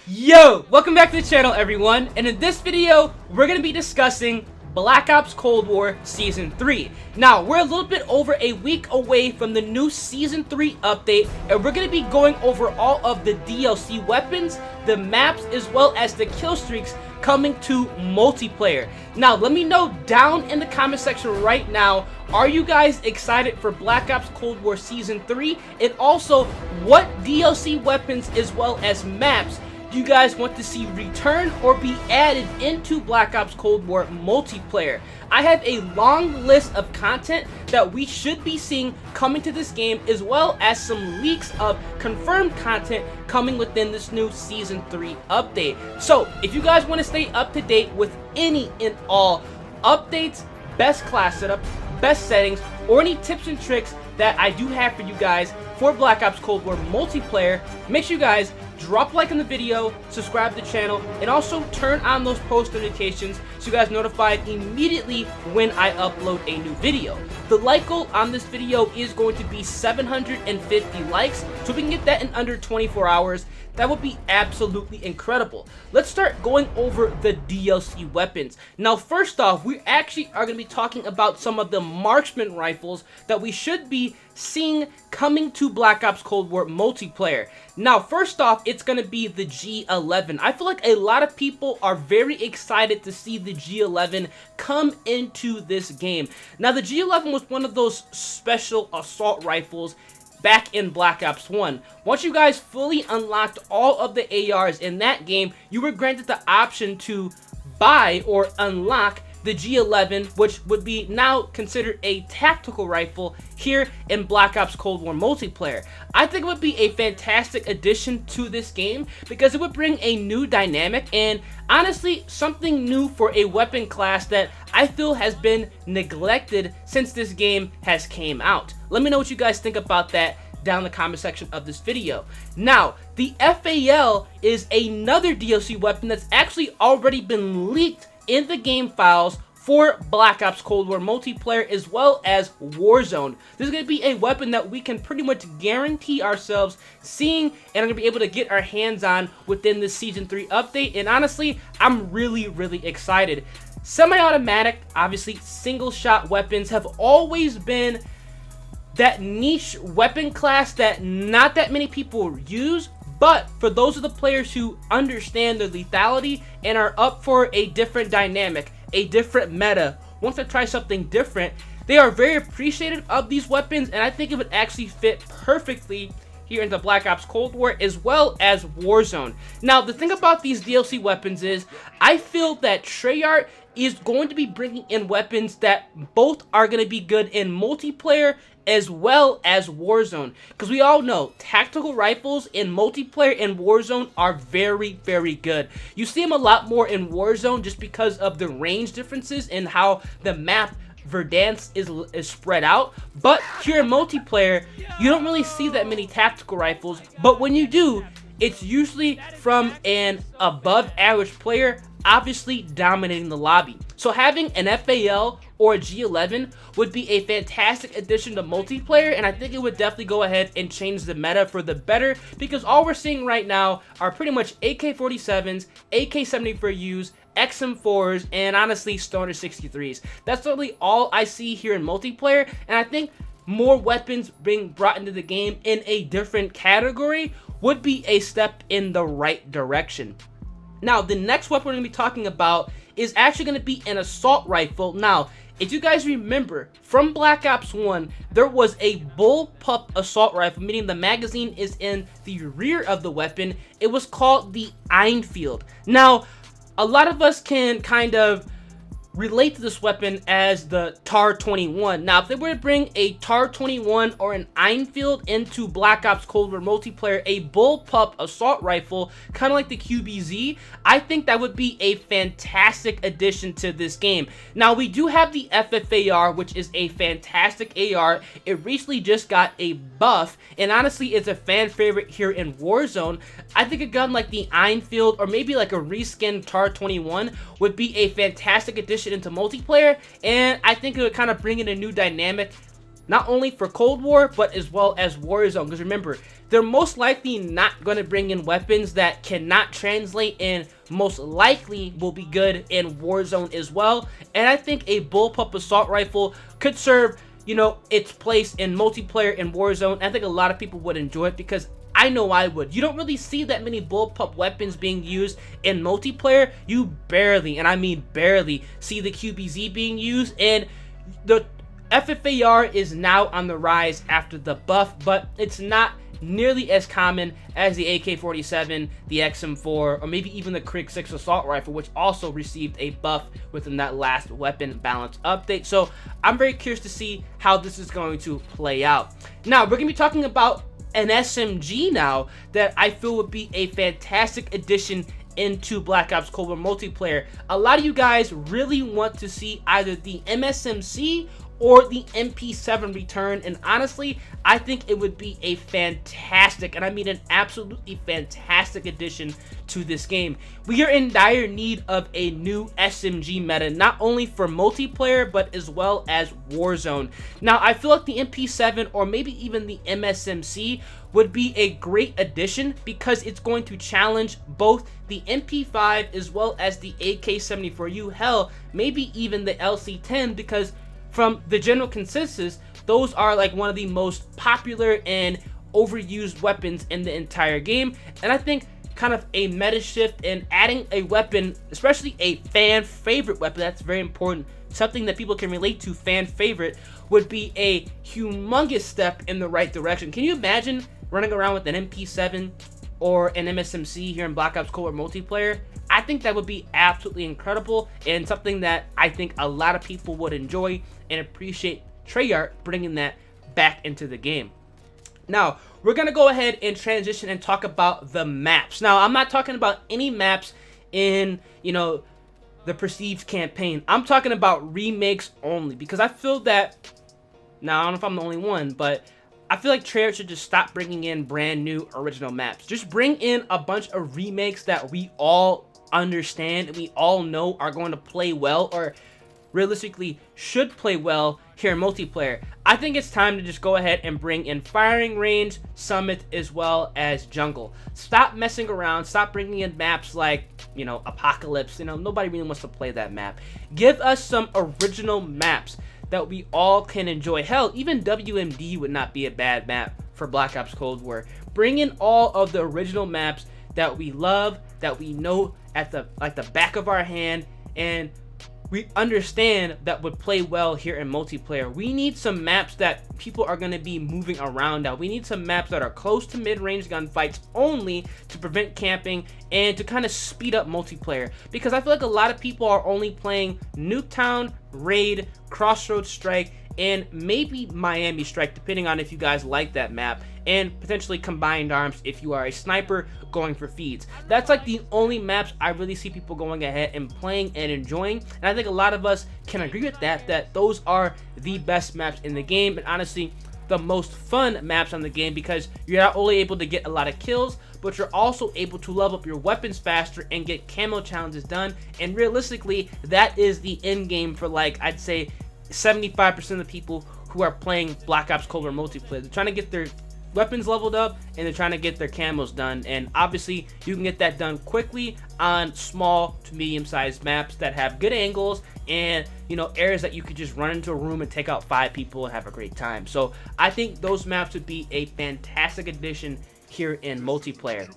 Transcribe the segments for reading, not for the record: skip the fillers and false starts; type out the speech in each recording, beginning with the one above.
Yo, welcome back to the channel everyone, and in this video we're going to be discussing Black Ops Cold War Season 3. Now, we're a little bit over a week away from the new Season 3 update, and we're going to be going over all of the DLC weapons, the maps, as well as the kill streaks coming to multiplayer. Now, let me know down in the comment section right now, are you guys excited for Black Ops Cold War Season 3? And also, what DLC weapons as well as maps do you guys want to see return or be added into Black Ops Cold War multiplayer? I have a long list of content that we should be seeing coming to this game, as well as some leaks of confirmed content coming within this new Season 3 update. So, if you guys want to stay up to date with any and all updates, best class setup, best settings, or any tips and tricks that I do have for you guys for Black Ops Cold War multiplayer, make sure you guys drop a like on the video, subscribe to the channel, and also turn on those post notifications so you guys are notified immediately when I upload a new video. The like goal on this video is going to be 750 likes, so if we can get that in under 24 hours, that would be absolutely incredible. Let's start going over the DLC weapons. Now, first off, we actually are going to be talking about some of the marksman rifles that we should be seeing coming to Black Ops Cold War multiplayer. Now, first off, it's going to be the G11. I feel like a lot of people are very excited to see the G11 come into this game. Now, the G11 was one of those special assault rifles back in Black Ops 1. Once you guys fully unlocked all of the ARs in that game, you were granted the option to buy or unlock the G11, which would be now considered a tactical rifle here in Black Ops Cold War multiplayer. I think it would be a fantastic addition to this game because it would bring a new dynamic and honestly something new for a weapon class that I feel has been neglected since this game has came out. Let me know what you guys think about that down in the comment section of this video. Now, the FAL is another DLC weapon that's actually already been leaked in the game files for Black Ops Cold War multiplayer as well as Warzone. This is going to be a weapon that we can pretty much guarantee ourselves seeing and are going to be able to get our hands on within the Season 3 update, and honestly, I'm really excited. Semi-automatic, obviously single shot weapons have always been that niche weapon class that not that many people use, but for those of the players who understand their lethality and are up for a different dynamic, a different meta, want to try something different, they are very appreciative of these weapons, and I think it would actually fit perfectly here into Black Ops Cold War as well as Warzone. Now, the thing about these DLC weapons is I feel that Treyarch is going to be bringing in weapons that both are going to be good in multiplayer as well as Warzone, because we all know tactical rifles in multiplayer and Warzone are very good. You see them a lot more in Warzone just because of the range differences and how the map Verdansk is spread out, but here in multiplayer you don't really see that many tactical rifles, but when you do, it's usually from an above average player obviously dominating the lobby. So having an FAL or a G11 would be a fantastic addition to multiplayer, and I think it would definitely go ahead and change the meta for the better, because all we're seeing right now are pretty much AK-47s, AK-74Us, XM4s, and honestly Stoner 63s. That's literally all I see here in multiplayer, and I think more weapons being brought into the game in a different category would be a step in the right direction. Now, the next weapon we're going to be talking about is actually going to be an assault rifle. Now, if you guys remember, from Black Ops 1, there was a bullpup assault rifle, meaning the magazine is in the rear of the weapon. It was called the Einfield. Now, a lot of us can kind of relate to this weapon as the TAR-21. Now, if they were to bring a TAR-21 or an Einfield into Black Ops Cold War multiplayer, a bullpup assault rifle, kind of like the QBZ, I think that would be a fantastic addition to this game. Now, we do have the FFAR, which is a fantastic AR. It recently just got a buff, and honestly, it's a fan favorite here in Warzone. I think a gun like the Einfield, or maybe like a reskinned TAR-21, would be a fantastic addition into multiplayer, and I think it would kind of bring in a new dynamic not only for Cold War, but as well as Warzone. Because remember, they're most likely not going to bring in weapons that cannot translate, and most likely will be good in Warzone as well. And I think a bullpup assault rifle could serve, you know, its place in multiplayer in Warzone. I think a lot of people would enjoy it, because I know I would. You don't really see that many bullpup weapons being used in multiplayer. You barely, and I mean barely, see the QBZ being used, and the FFAR is now on the rise after the buff, but it's not nearly as common as the AK-47, the XM4, or maybe even the Krig 6 assault rifle, which also received a buff within that last weapon balance update. So I'm very curious to see how this is going to play out. Now, we're going to be talking about an SMG now that I feel would be a fantastic addition into Black Ops Cold War multiplayer. A lot of you guys really want to see either the MSMC or the MP7 return, and honestly, I think it would be a fantastic, and I mean an absolutely fantastic addition to this game. We are in dire need of a new SMG meta, not only for multiplayer, but as well as Warzone. Now, I feel like the MP7 or maybe even the MSMC would be a great addition, because it's going to challenge both the MP5 as well as the AK-74U, hell, maybe even the LC-10, because from the general consensus, those are like one of the most popular and overused weapons in the entire game. And I think kind of a meta shift and adding a weapon, especially a fan favorite weapon, that's very important, something that people can relate to, fan favorite, would be a humongous step in the right direction. Can you imagine running around with an MP7 or an MSMC here in Black Ops Cold War multiplayer? I think that would be absolutely incredible, and something that I think a lot of people would enjoy and appreciate Treyarch bringing that back into the game. Now, we're going to go ahead and transition and talk about the maps. Now, I'm not talking about any maps in, you know, the Prestige campaign. I'm talking about remakes only, because I feel that, now I don't know if I'm the only one, but I feel like Treyarch should just stop bringing in brand new original maps. Just bring in a bunch of remakes that we all understand and we all know are going to play well, or realistically should play well here in multiplayer. I think it's time to just go ahead and bring in Firing Range, Summit, as well as Jungle. Stop messing around. Stop bringing in maps like, you know, Apocalypse. You know, nobody really wants to play that map. Give us some original maps that we all can enjoy. Hell, even WMD would not be a bad map for Black Ops Cold War. Bring in all of the original maps that we love, that we know at the back of our hand, and we understand that would play well here in multiplayer. We need some maps that people are going to be moving around now. We need some maps that are close to mid-range gunfights only, to prevent camping and to kind of speed up multiplayer, because I feel like a lot of people are only playing Nuketown, Raid, Crossroads Strike, and maybe Miami Strike, depending on if you guys like that map, and potentially Combined Arms if you are a sniper going for feeds. That's like the only maps I really see people going ahead and playing and enjoying, and I think a lot of us can agree with that those are the best maps in the game, and honestly the most fun maps on the game, because you're not only able to get a lot of kills, but you're also able to level up your weapons faster and get camo challenges done. And realistically, that is the end game for, like, I'd say 75% of the people who are playing Black Ops Cold War multiplayer. They're trying to get their weapons leveled up and they're trying to get their camos done, and obviously you can get that done quickly on small to medium-sized maps that have good angles and, you know, areas that you could just run into a room and take out 5 people and have a great time. So I think those maps would be a fantastic addition here in multiplayer.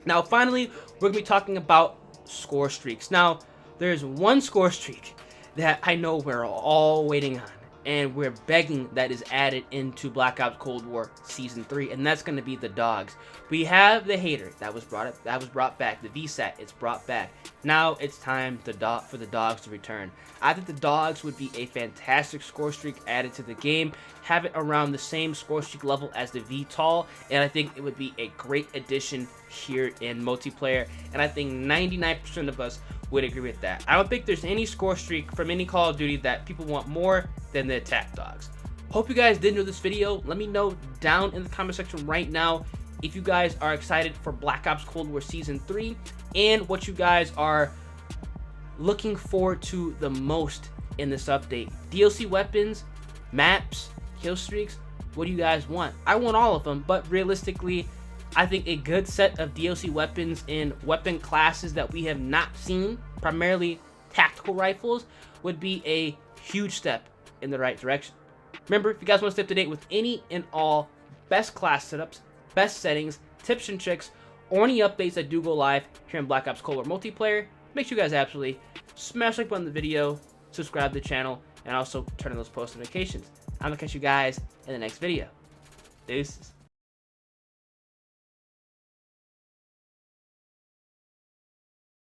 Now finally, we're gonna be talking about score streaks. Now there's one score streak that I know we're all waiting on, and we're begging that is added into Black Ops Cold War Season 3, and that's going to be the dogs. We have the hater that was brought back, the VSAT, it's brought back. Now it's time for the dogs to return. I think the dogs would be a fantastic score streak added to the game. Have it around the same score streak level as the VTOL, and I think it would be a great addition here in multiplayer, and I think 99% of us would agree with that. I don't think there's any score streak from any Call of Duty that people want more than the attack dogs. Hope you guys did enjoy this video. Let me know down in the comment section right now if you guys are excited for Black Ops Cold War Season 3 and what you guys are looking forward to the most in this update. DLC weapons, maps, kill streaks? What do you guys want? I want all of them, but realistically, I think a good set of DLC weapons in weapon classes that we have not seen, primarily tactical rifles, would be a huge step in the right direction. Remember, if you guys want to stay up to date with any and all best class setups, best settings, tips and tricks, or any updates that do go live here in Black Ops Cold War multiplayer, make sure you guys absolutely smash the like button on the video, subscribe to the channel, and also turn on those post notifications. I'm gonna catch you guys in the next video. Deuces.